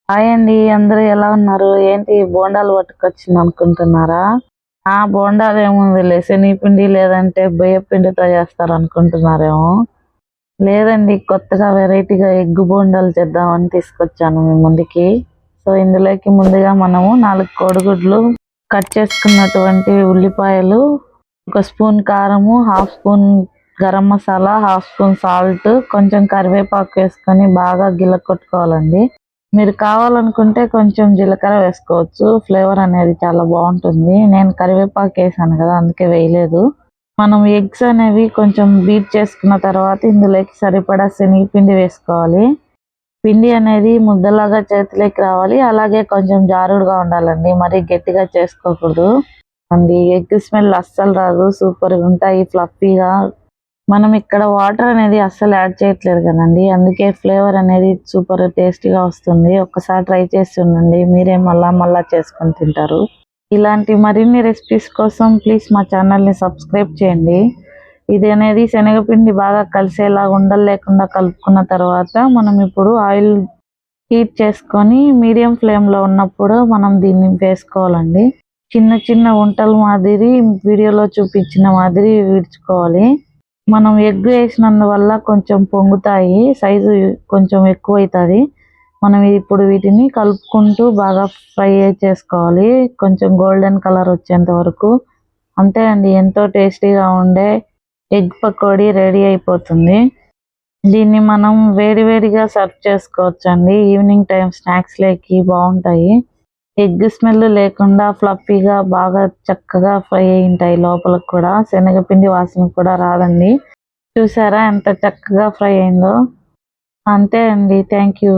Hi అండి. అందరూ ఎలా ఉన్నారు? ఏంటి బోండాలు పట్టుకొచ్చింది అనుకుంటున్నారా? బోండాలు ఏముందిలే, శనగపిండి లేదంటే బియ్య పిండితో చేస్తారనుకుంటున్నారేమో. లేదండి, కొత్తగా వెరైటీగా ఎగ్ బోండాలు చేద్దామని తీసుకొచ్చాను మీ ముందుకి. సో ఇందులోకి ముందుగా మనము 4 కోడిగుడ్లు, కట్ చేసుకున్నటువంటి ఉల్లిపాయలు, ఒక స్పూన్ కారము, half spoon garam masala, half spoon salt, కొంచెం కరివేపాకు వేసుకొని బాగా కొట్టుకోవాలండి. మీరు కావాలనుకుంటే కొంచెం జీలకర్ర వేసుకోవచ్చు. ఫ్లేవర్ అనేది చాలా బాగుంటుంది. నేను కరివేపాకు వేసాను కదా, అందుకే వేయలేదు. మనం ఎగ్స్ అనేవి కొంచెం బీట్ చేసుకున్న తర్వాత ఇందులోకి సరిపడా శనగపిండి వేసుకోవాలి. పిండి అనేది ముద్దలాగా చేతిలోకి రావాలి. అలాగే కొంచెం జారుడుగా ఉండాలండి, మరీ గట్టిగా చేసుకోకూడదు అండి. ఎగ్ స్మెల్ అస్సలు రాదు, సూపర్గా ఉంటాయి, ఫ్లఫీగా. మనం ఇక్కడ వాటర్ అనేది అస్సలు యాడ్ చేయట్లేదు కదండి, అందుకే ఫ్లేవర్ అనేది సూపర్ టేస్టీగా వస్తుంది. ఒక్కసారి ట్రై చేసి ఉండండి, మీరే మళ్ళా చేసుకొని తింటారు. ఇలాంటి మరిన్ని రెసిపీస్ కోసం ప్లీజ్ మా ఛానల్ని సబ్స్క్రైబ్ చేయండి. ఇది అనేది శనగపిండి బాగా కలిసేలా ఉండలు లేకుండా కలుపుకున్న తర్వాత మనం ఇప్పుడు ఆయిల్ హీట్ చేసుకొని మీడియం ఫ్లేమ్లో ఉన్నప్పుడు మనం దీన్ని వేసుకోవాలండి. చిన్న చిన్న వంటలు మాదిరి వీడియోలో చూపించిన మాదిరి విడుచుకోవాలి. మనం ఎగ్ వేసినందువల్ల కొంచెం పొంగుతాయి, సైజు కొంచెం ఎక్కువ అవుతుంది. మనం ఇప్పుడు వీటిని కలుపుకుంటూ బాగా ఫ్రై చేసుకోవాలి, కొంచెం గోల్డెన్ కలర్ వచ్చేంత వరకు. అంతే అండి, ఎంతో టేస్టీగా ఉండే ఎగ్ పకోడీ రెడీ అయిపోతుంది. దీన్ని మనం వేడివేడిగా సర్వ్ చేసుకోవచ్చు అండి. ఈవినింగ్ టైం స్నాక్స్ లేకి బాగుంటాయి. ఎగ్ స్మెల్ లేకుండా ఫ్లఫీగా బాగా చక్కగా ఫ్రై అయి ఉంటాయి. లోపలకు కూడా శనగపిండి వాసన కూడా రాదండి. చూసారా ఎంత చక్కగా ఫ్రై అయిందో. అంతే అండి, థ్యాంక్ యూ.